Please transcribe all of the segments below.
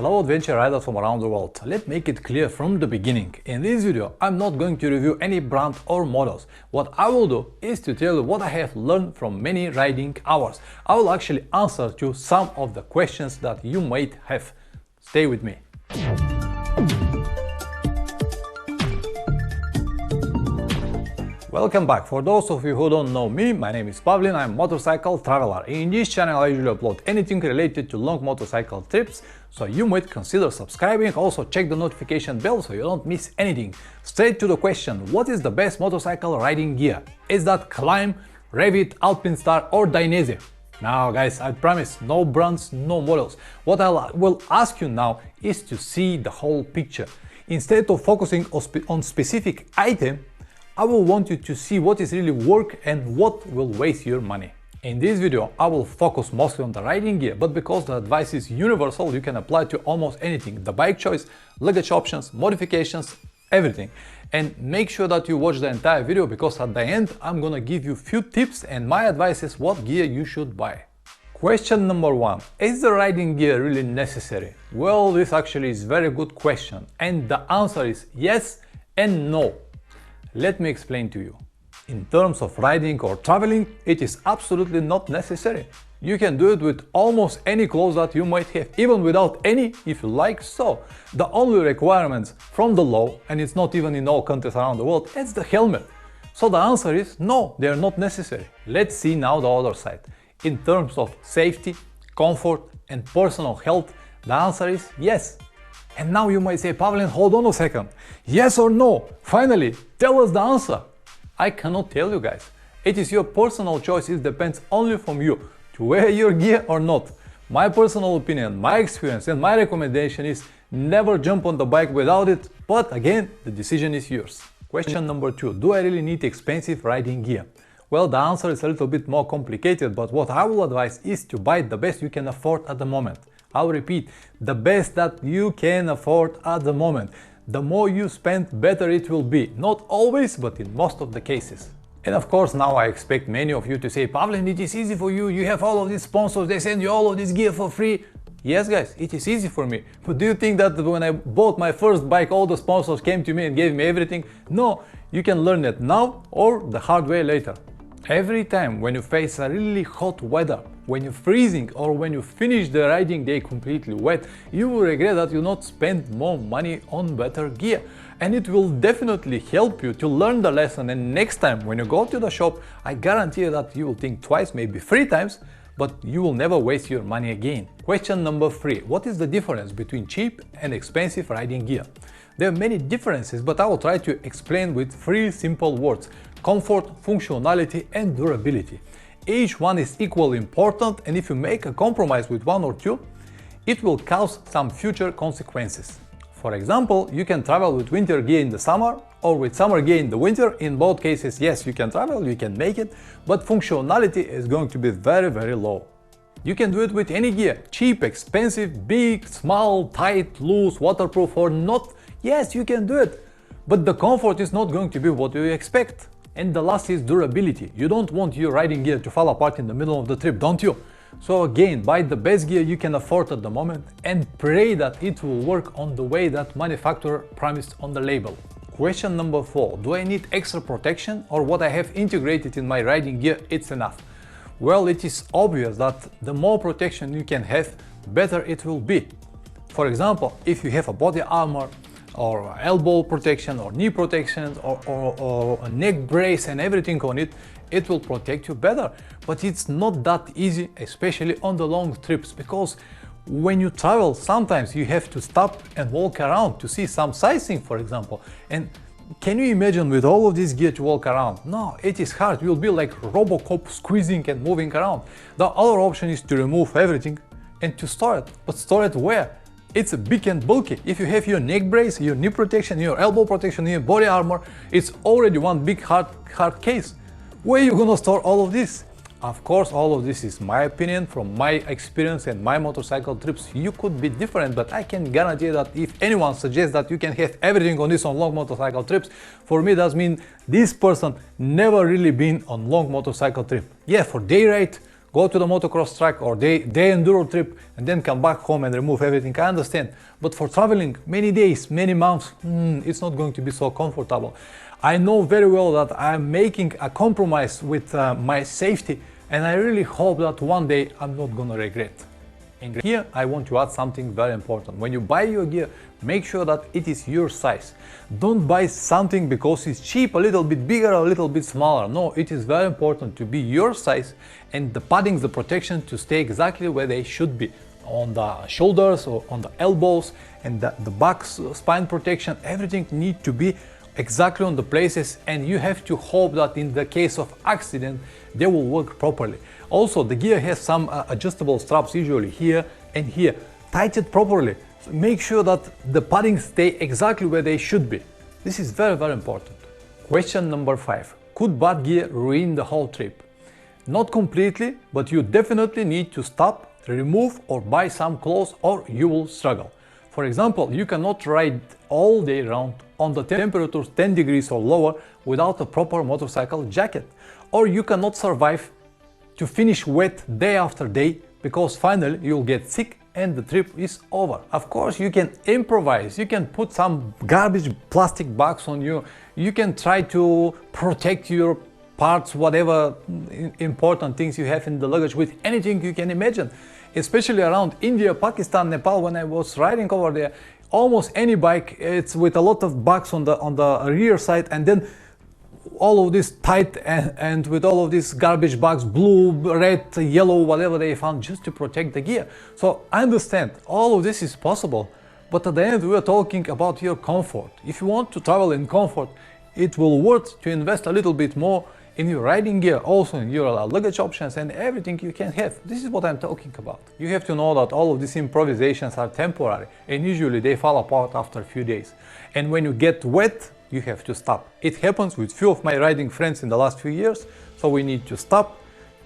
Hello adventure riders from around the world. Let's make it clear from the beginning. In this video, I'm not going to review any brand or models. What I will do is to tell you what I have learned from many riding hours. I will actually answer to some of the questions that you might have. Stay with me. Welcome back. For those of you who don't know me, my name is Pavlin, I'm a motorcycle traveler. In this channel I usually upload anything related to long motorcycle trips, so you might consider subscribing. Also check the notification bell so you don't miss anything. Straight to the question, what is the best motorcycle riding gear? Is that Klim, Revit, Alpinestars or Dainese? Now guys, I promise, no brands, no models. What I will ask you now is to see the whole picture. Instead of focusing on specific item, I will want you to see what is really work and what will waste your money. In this video, I will focus mostly on the riding gear, but because the advice is universal, you can apply to almost anything. The bike choice, luggage options, modifications, everything. And make sure that you watch the entire video because at the end, I'm gonna give you few tips and my advice is what gear you should buy. Question number one, is the riding gear really necessary? Well, this actually is a very good question and the answer is yes and no. Let me explain to you. In terms of riding or traveling, it is absolutely not necessary. You can do it with almost any clothes that you might have, even without any if you like so. The only requirements from the law, and it's not even in all countries around the world, it's the helmet. So the answer is no, they are not necessary. Let's see now the other side. In terms of safety, comfort and personal health, the answer is yes. And now you might say, Pavlin, hold on a second. Yes or no? Finally, tell us the answer. I cannot tell you guys. It is your personal choice. It depends only from you to wear your gear or not. My personal opinion, my experience and my recommendation is never jump on the bike without it. But again, the decision is yours. Question number two, do I really need expensive riding gear? Well, the answer is a little bit more complicated, but what I will advise is to buy the best you can afford at the moment. I'll repeat, the best that you can afford at the moment. The more you spend, better it will be. Not always, but in most of the cases. And of course, now I expect many of you to say, Pavlin, it is easy for you. You have all of these sponsors. They send you all of this gear for free. Yes, guys, it is easy for me. But do you think that when I bought my first bike, all the sponsors came to me and gave me everything? No, you can learn it now or the hard way later. Every time when you face a really hot weather, when you're freezing or when you finish the riding day completely wet, you will regret that you not spent more money on better gear. And it will definitely help you to learn the lesson, and next time when you go to the shop, I guarantee you that you will think twice, maybe 3 times, but you will never waste your money again. Question number 3. What is the difference between cheap and expensive riding gear? There are many differences, but I will try to explain with 3 simple words: comfort, functionality and durability. Each one is equally important, and if you make a compromise with one or two, it will cause some future consequences. For example, you can travel with winter gear in the summer or with summer gear in the winter. In both cases, yes, you can travel, you can make it, but functionality is going to be very, very low. You can do it with any gear, cheap, expensive, big, small, tight, loose, waterproof or not. Yes, you can do it, but the comfort is not going to be what you expect. And the last is durability. You don't want your riding gear to fall apart in the middle of the trip, don't you? So again, buy the best gear you can afford at the moment and pray that it will work on the way that manufacturer promised on the label. Question number 4. Do I need extra protection or what I have integrated in my riding gear it's enough? Well, it is obvious that the more protection you can have, better it will be. For example, if you have a body armor, or elbow protection or knee protection or a neck brace and everything on it, it will protect you better. But it's not that easy, especially on the long trips, because when you travel, sometimes you have to stop and walk around to see some sightseeing, for example. And can you imagine with all of this gear to walk around? No, it is hard. You'll be like Robocop squeezing and moving around. The other option is to remove everything and to store it. But store it where? It's big and bulky. If you have your neck brace, your knee protection, your elbow protection, your body armor, it's already one big hard case. Where are you gonna store all of this? Of course, all of this is my opinion from my experience and my motorcycle trips. You could be different, but I can guarantee that if anyone suggests that you can have everything on this on long motorcycle trips, for me that means this person never really been on long motorcycle trip. Yeah, for day ride, go to the motocross track or day enduro trip and then come back home and remove everything. I understand. But for traveling many days, many months, it's not going to be so comfortable. I know very well that I'm making a compromise with my safety, and I really hope that one day I'm not gonna regret. And here I want to add something very important. When you buy your gear, make sure that it is your size. Don't buy something because it's cheap, a little bit bigger, a little bit smaller. No, it is very important to be your size, and the paddings, the protection to stay exactly where they should be. On the shoulders or on the elbows, and the back spine protection, everything needs to be exactly on the places, and you have to hope that in the case of accident they will work properly. Also, the gear has some adjustable straps, usually here and here. Tighten it properly. So make sure that the paddings stay exactly where they should be. This is very, very important. Question number 5. Could bad gear ruin the whole trip? Not completely, but you definitely need to stop, remove or buy some clothes, or you will struggle. For example, you cannot ride all day round on the temperatures 10 degrees or lower without a proper motorcycle jacket. Or you cannot survive to finish wet day after day, because finally you'll get sick and the trip is over. Of course, you can improvise, you can put some garbage plastic bags on you, you can try to protect your parts, whatever important things you have in the luggage, with anything you can imagine. Especially around India, Pakistan, Nepal, when I was riding over there, almost any bike, it's with a lot of bags on the rear side, and then all of this tight and with all of these garbage bags, blue, red, yellow, whatever they found, just to protect the gear. So I understand all of this is possible, but at the end we are talking about your comfort. If you want to travel in comfort, it will worth to invest a little bit more in your riding gear, also in your luggage options and everything you can have. This is what I'm talking about. You have to know that all of these improvisations are temporary, and usually they fall apart after a few days. And when you get wet, you have to stop. It happens with few of my riding friends in the last few years, so we need to stop.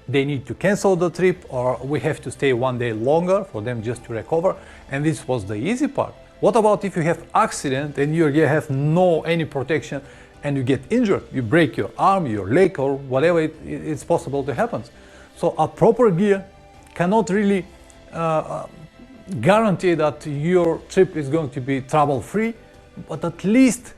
They need to cancel the trip, or we have to stay one day longer for them just to recover, and this was the easy part. What about if you have accident and your gear have no any protection and you get injured, you break your arm, your leg, or whatever it's possible to happen. So a proper gear cannot really guarantee that your trip is going to be trouble-free, but at least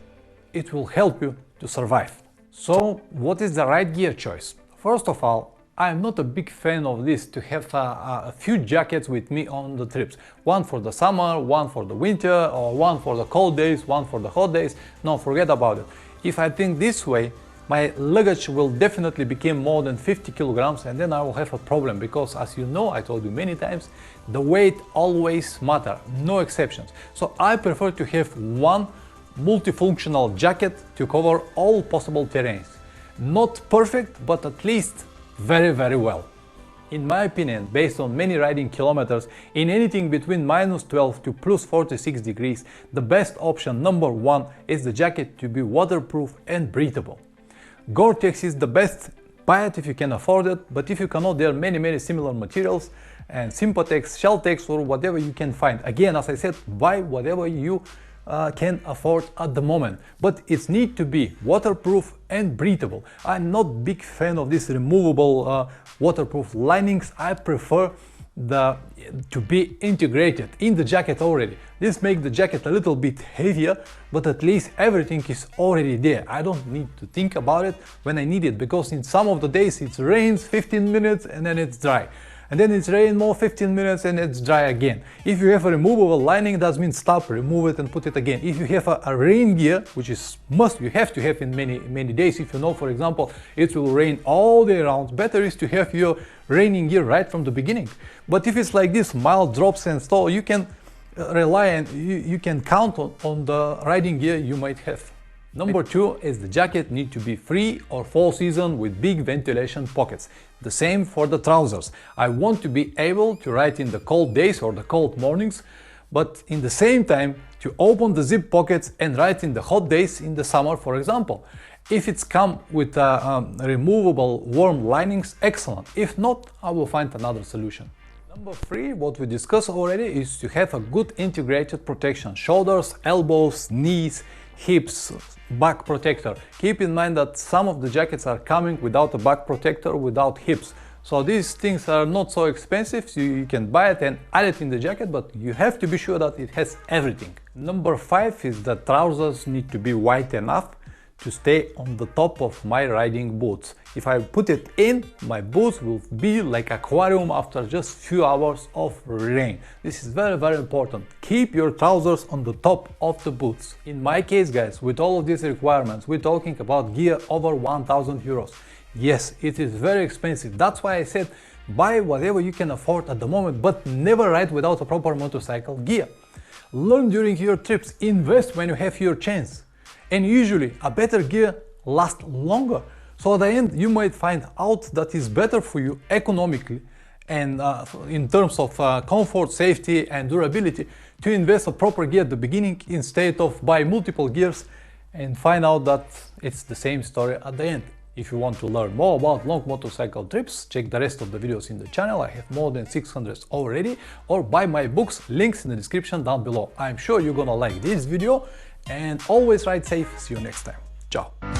it will help you to survive. So what is the right gear choice? First of all, I'm not a big fan of this, to have a few jackets with me on the trips. One for the summer, one for the winter, or one for the cold days, one for the hot days. No, forget about it. If I think this way, my luggage will definitely become more than 50 kilograms, and then I will have a problem, because as you know, I told you many times, the weight always matters, no exceptions. So I prefer to have one multifunctional jacket to cover all possible terrains. Not perfect, but at least very, very well. In my opinion, based on many riding kilometers, in anything between -12 to +46 degrees, the best option, number one, is the jacket to be waterproof and breathable. Gore-Tex is the best, buy it if you can afford it, but if you cannot, there are many similar materials, and Sympatex, Shelltex, or whatever you can find. Again, as I said, buy whatever you can afford at the moment, but it needs to be waterproof and breathable. I'm not big fan of this removable waterproof linings. I prefer to be integrated in the jacket already. This makes the jacket a little bit heavier, but at least everything is already there. I don't need to think about it when I need it, because in some of the days it rains 15 minutes and then it's dry. And then it's rain more 15 minutes and it's dry again. If you have a removable lining, that means stop, remove it and put it again. If you have a rain gear, which is must, you have to have in many days. If you know, for example, it will rain all day round, better is to have your raining gear right from the beginning. But if it's like this, mild drops and so, you can rely and you can count on the riding gear you might have. Number two is the jacket need to be free or fall season with big ventilation pockets. The same for the trousers. I want to be able to ride in the cold days or the cold mornings, but in the same time to open the zip pockets and ride in the hot days in the summer, for example. If it's come with removable warm linings, excellent. If not, I will find another solution. Number three, what we discussed already, is to have a good integrated protection. Shoulders, elbows, knees, hips, back protector. Keep in mind that some of the jackets are coming without a back protector, without hips. So these things are not so expensive, so you can buy it and add it in the jacket, but you have to be sure that it has everything. Number 5 is that trousers need to be wide enough to stay on the top of my riding boots. If I put it in, my boots will be like aquarium after just few hours of rain. This is very, very important. Keep your trousers on the top of the boots. In my case, guys, with all of these requirements, we're talking about gear over 1000 euros. Yes, it is very expensive. That's why I said buy whatever you can afford at the moment, but never ride without a proper motorcycle gear. Learn during your trips, invest when you have your chance. And usually a better gear lasts longer. So at the end you might find out that is better for you economically and in terms of comfort, safety and durability to invest a proper gear at the beginning instead of buy multiple gears and find out that it's the same story at the end. If you want to learn more about long motorcycle trips, check the rest of the videos in the channel. I have more than 600 already, or buy my books, links in the description down below. I'm sure you're gonna like this video, and always ride safe. See you next time. Ciao.